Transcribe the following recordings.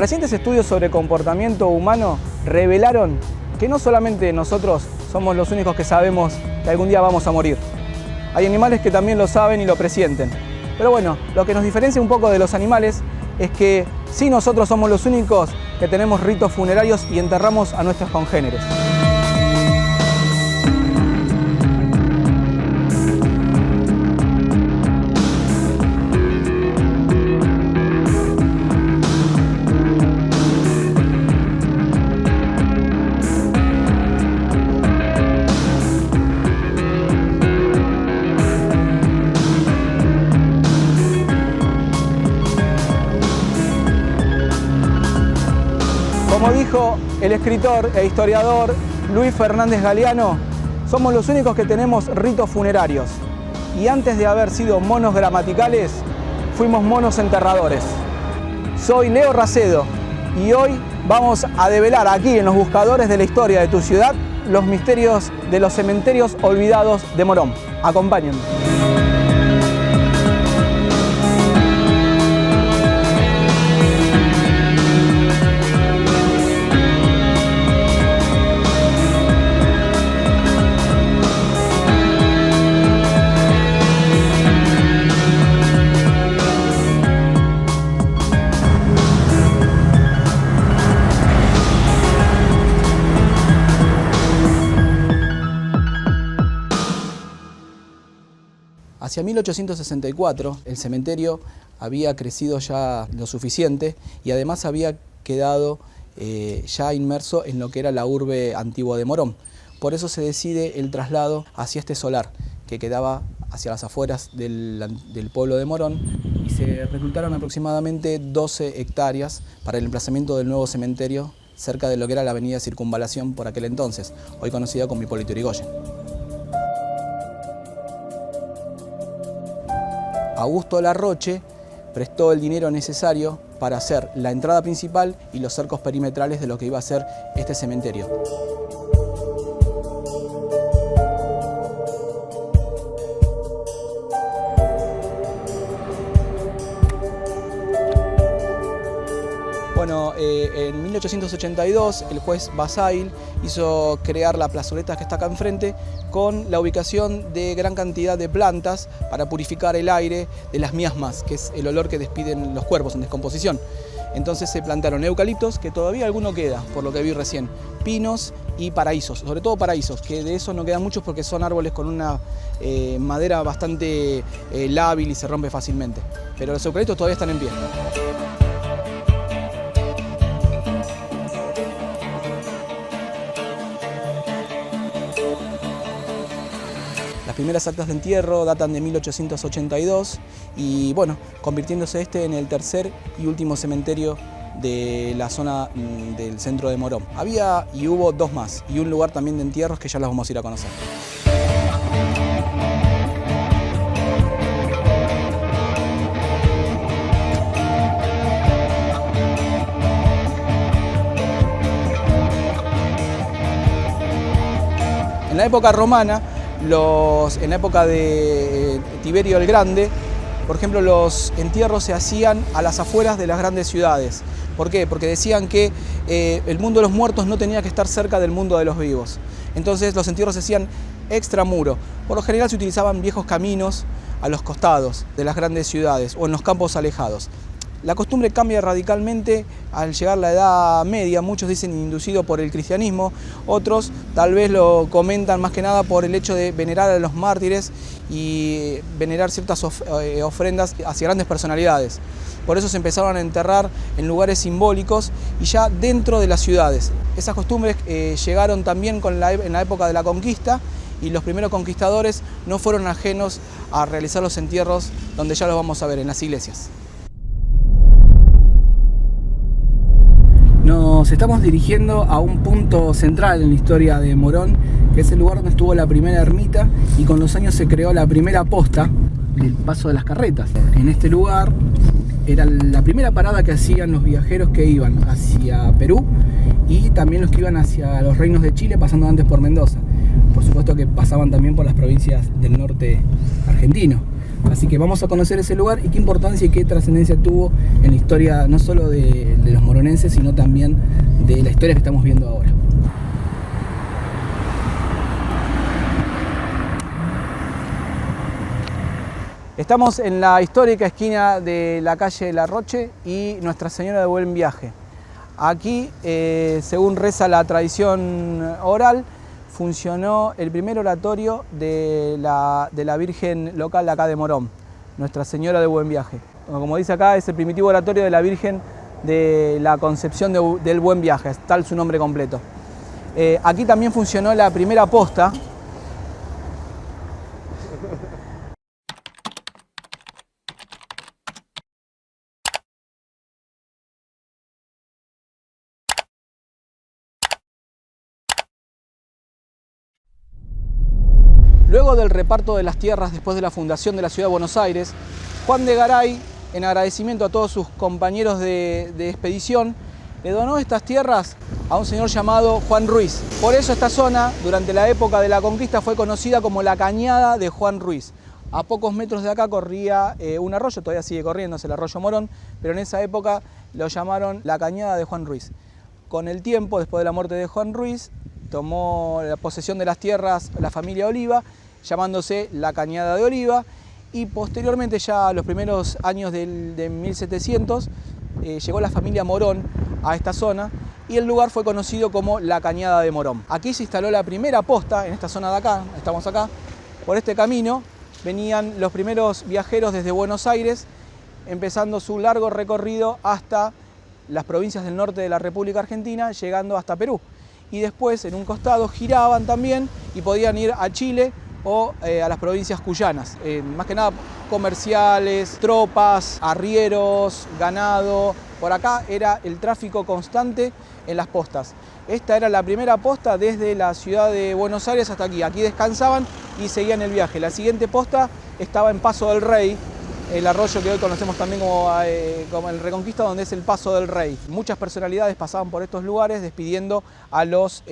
Recientes estudios sobre comportamiento humano revelaron que no solamente nosotros somos los únicos que sabemos que algún día vamos a morir. Hay animales que también lo saben y lo presienten. Pero bueno, lo que nos diferencia un poco de los animales es que sí, nosotros somos los únicos que tenemos ritos funerarios y enterramos a nuestros congéneres. Como dijo el escritor e historiador Luis Fernández Galeano, somos los únicos que tenemos ritos funerarios. Y antes de haber sido monos gramaticales, fuimos monos enterradores. Soy Leo Racedo y hoy vamos a develar aquí en los buscadores de la historia de tu ciudad los misterios de los cementerios olvidados de Morón. Acompáñenme. Hacia 1864 el cementerio había crecido ya lo suficiente y además había quedado ya inmerso en lo que era la urbe antigua de Morón. Por eso se decide el traslado hacia este solar que quedaba hacia las afueras del pueblo de Morón y se reclutaron aproximadamente 12 hectáreas para el emplazamiento del nuevo cementerio cerca de lo que era la avenida Circunvalación por aquel entonces, hoy conocida como Hipólito Yrigoyen. Augusto Larroche prestó el dinero necesario para hacer la entrada principal y los cercos perimetrales de lo que iba a ser este cementerio. Bueno, en 1882 el juez Basail hizo crear la plazoleta que está acá enfrente con la ubicación de gran cantidad de plantas para purificar el aire de las miasmas, que es el olor que despiden los cuerpos en descomposición. Entonces se plantaron eucaliptos, que todavía alguno queda, por lo que vi recién, pinos y paraísos, sobre todo paraísos, que de esos no quedan muchos porque son árboles con una madera bastante lábil y se rompe fácilmente. Pero los eucaliptos todavía están en pie. Las primeras actas de entierro datan de 1882 y bueno, convirtiéndose este en el tercer y último cementerio de la zona del centro de Morón. Había y hubo dos más y un lugar también de entierros que ya los vamos a ir a conocer. En la época romana, en la época de Tiberio el Grande, por ejemplo, los entierros se hacían a las afueras de las grandes ciudades. ¿Por qué? Porque decían que el mundo de los muertos no tenía que estar cerca del mundo de los vivos. Entonces los entierros se hacían extramuro. Por lo general se utilizaban viejos caminos a los costados de las grandes ciudades o en los campos alejados. La costumbre cambia radicalmente al llegar la Edad Media, muchos dicen inducido por el cristianismo, otros tal vez lo comentan más que nada por el hecho de venerar a los mártires y venerar ciertas ofrendas hacia grandes personalidades. Por eso se empezaron a enterrar en lugares simbólicos y ya dentro de las ciudades. Esas costumbres llegaron también en la época de la conquista y los primeros conquistadores no fueron ajenos a realizar los entierros donde ya los vamos a ver, en las iglesias. Nos estamos dirigiendo a un punto central en la historia de Morón, que es el lugar donde estuvo la primera ermita y con los años se creó la primera posta del paso de las carretas. En este lugar era la primera parada que hacían los viajeros que iban hacia Perú y también los que iban hacia los reinos de Chile, pasando antes por Mendoza. Por supuesto que pasaban también por las provincias del norte argentino. Así que vamos a conocer ese lugar y qué importancia y qué trascendencia tuvo en la historia no solo de los moronenses, sino también de la historia que estamos viendo ahora. Estamos en la histórica esquina de la calle La Roche y Nuestra Señora de Buen Viaje. Aquí, según reza la tradición oral, funcionó el primer oratorio de la Virgen local de acá de Morón, Nuestra Señora de Buen Viaje. Como dice acá, es el primitivo oratorio de la Virgen de la Concepción del Buen Viaje, es tal su nombre completo. Aquí también funcionó la primera posta. Luego del reparto de las tierras después de la fundación de la Ciudad de Buenos Aires, Juan de Garay, en agradecimiento a todos sus compañeros de expedición, le donó estas tierras a un señor llamado Juan Ruiz. Por eso esta zona, durante la época de la conquista, fue conocida como la Cañada de Juan Ruiz. A pocos metros de acá corría un arroyo, todavía sigue corriendo, es el arroyo Morón, pero en esa época lo llamaron la Cañada de Juan Ruiz. Con el tiempo, después de la muerte de Juan Ruiz, tomó la posesión de las tierras la familia Oliva, llamándose la Cañada de Oliva, y posteriormente, ya a los primeros años de 1700, llegó la familia Morón a esta zona y el lugar fue conocido como la Cañada de Morón. Aquí se instaló la primera posta, en esta zona de acá, estamos acá. Por este camino venían los primeros viajeros desde Buenos Aires, empezando su largo recorrido hasta las provincias del norte de la República Argentina, llegando hasta Perú. Y después, en un costado, giraban también y podían ir a Chile o a las provincias cuyanas. Más que nada comerciales, tropas, arrieros, ganado. Por acá era el tráfico constante en las postas. Esta era la primera posta desde la ciudad de Buenos Aires hasta aquí. Aquí descansaban y seguían el viaje. La siguiente posta estaba en Paso del Rey, el arroyo que hoy conocemos también como el Reconquista, donde es el Paso del Rey. Muchas personalidades pasaban por estos lugares despidiendo a los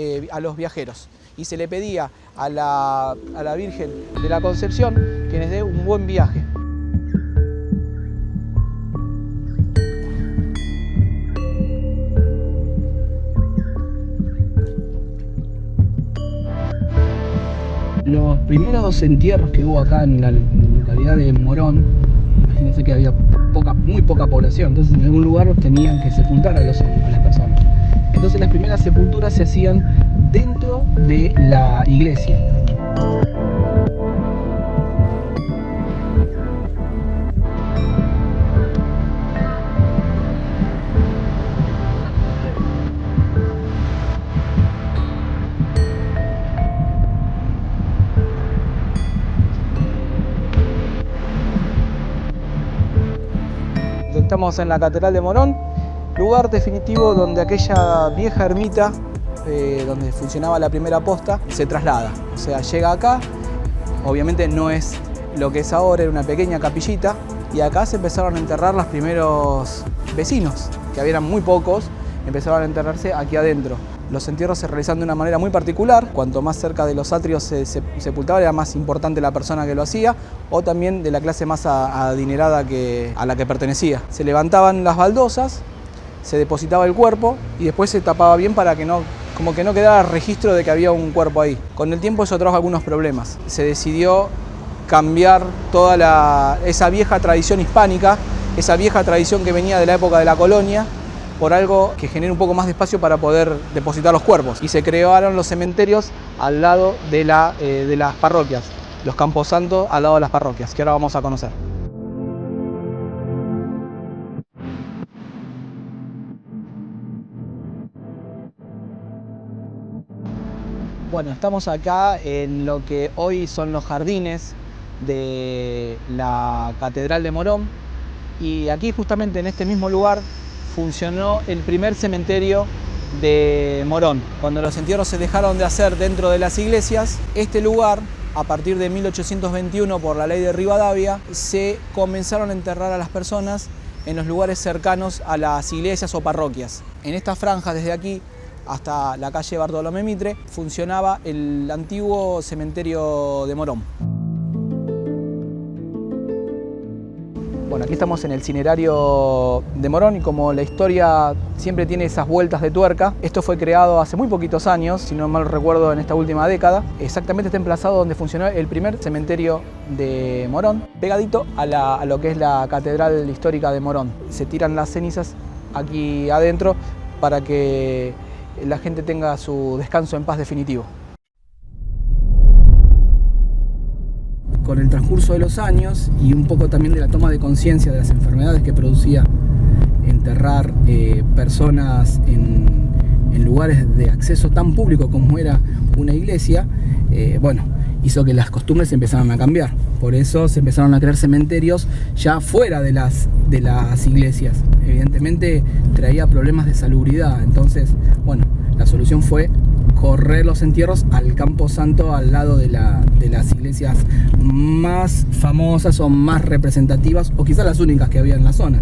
viajeros. Y se le pedía a la Virgen de la Concepción que les dé un buen viaje. Los primeros entierros que hubo acá en la localidad de Morón, imagínense que había muy poca población, entonces en algún lugar tenían que sepultar a las personas. Entonces las primeras sepulturas se hacían dentro de la iglesia. Estamos en la Catedral de Morón, lugar definitivo donde aquella vieja ermita, donde funcionaba la primera posta, se traslada. O sea, llega acá, obviamente no es lo que es ahora, era una pequeña capillita, y acá se empezaron a enterrar los primeros vecinos, que habían muy pocos, empezaron a enterrarse aquí adentro. Los entierros se realizan de una manera muy particular. Cuanto más cerca de los atrios se sepultaba, era más importante la persona que lo hacía, o también de la clase más adinerada a la que pertenecía. Se levantaban las baldosas, se depositaba el cuerpo y después se tapaba bien para que como que no quedara registro de que había un cuerpo ahí. Con el tiempo eso trajo algunos problemas. Se decidió cambiar toda esa vieja tradición hispánica, esa vieja tradición que venía de la época de la colonia, por algo que genere un poco más de espacio para poder depositar los cuerpos. Y se crearon los cementerios al lado de las parroquias, los camposantos al lado de las parroquias, que ahora vamos a conocer. Bueno, estamos acá en lo que hoy son los jardines de la Catedral de Morón, y aquí justamente en este mismo lugar funcionó el primer cementerio de Morón. Cuando los entierros se dejaron de hacer dentro de las iglesias, este lugar, a partir de 1821 por la ley de Rivadavia, se comenzaron a enterrar a las personas en los lugares cercanos a las iglesias o parroquias. En esta franja, desde aquí hasta la calle Bartolomé Mitre, funcionaba el antiguo cementerio de Morón. Bueno, aquí estamos en el cinerario de Morón y como la historia siempre tiene esas vueltas de tuerca, esto fue creado hace muy poquitos años, si no mal recuerdo en esta última década. Exactamente está emplazado donde funcionó el primer cementerio de Morón, pegadito a lo que es la catedral histórica de Morón. Se tiran las cenizas aquí adentro para que la gente tenga su descanso en paz definitivo. Con el transcurso de los años y un poco también de la toma de conciencia de las enfermedades que producía enterrar personas en lugares de acceso tan público como era una iglesia, bueno, hizo que las costumbres empezaran a cambiar. Por eso se empezaron a crear cementerios ya fuera de las iglesias. Evidentemente traía problemas de salubridad, entonces, bueno, la solución fue correr los entierros al Campo Santo, al lado de las iglesias más famosas o más representativas, o quizás las únicas que había en la zona.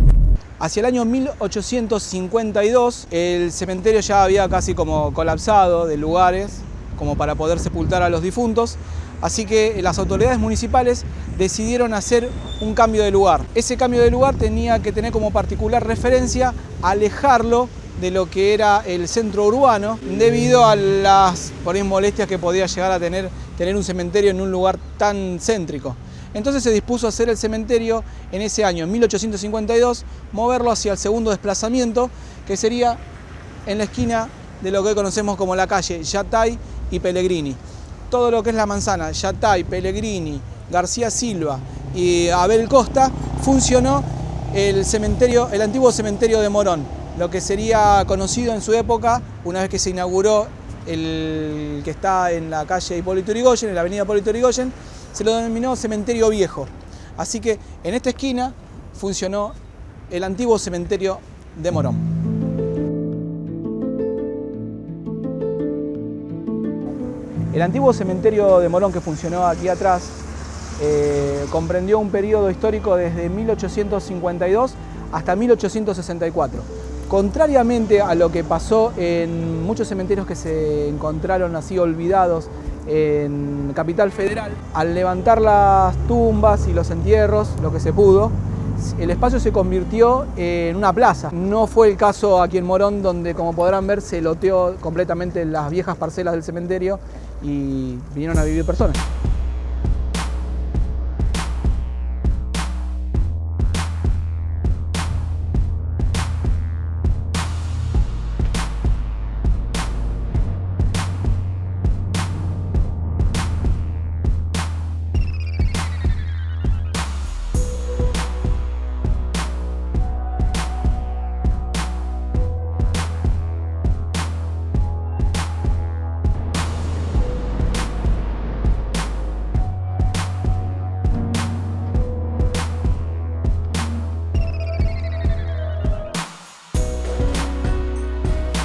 Hacia el año 1852 el cementerio ya había casi como colapsado de lugares como para poder sepultar a los difuntos, así que las autoridades municipales decidieron hacer un cambio de lugar. Ese cambio de lugar tenía que tener como particular referencia alejarlo de lo que era el centro urbano, debido a las por ahí molestias que podía llegar a tener un cementerio en un lugar tan céntrico. Entonces se dispuso a hacer el cementerio en ese año, en 1852, moverlo hacia el segundo desplazamiento, que sería en la esquina de lo que hoy conocemos como la calle Yatay y Pellegrini. Todo lo que es la manzana Yatay, Pellegrini, García Silva y Abel Costa, funcionó el antiguo cementerio de Morón, lo que sería conocido en su época, una vez que se inauguró el que está en la calle Hipólito Yrigoyen, en la avenida Hipólito Yrigoyen, se lo denominó Cementerio Viejo. Así que en esta esquina funcionó el antiguo cementerio de Morón. El antiguo cementerio de Morón que funcionó aquí atrás comprendió un periodo histórico desde 1852 hasta 1864. Contrariamente a lo que pasó en muchos cementerios que se encontraron así olvidados en Capital Federal, al levantar las tumbas y los entierros, lo que se pudo, el espacio se convirtió en una plaza. No fue el caso aquí en Morón, donde, como podrán ver, se loteó completamente las viejas parcelas del cementerio y vinieron a vivir personas.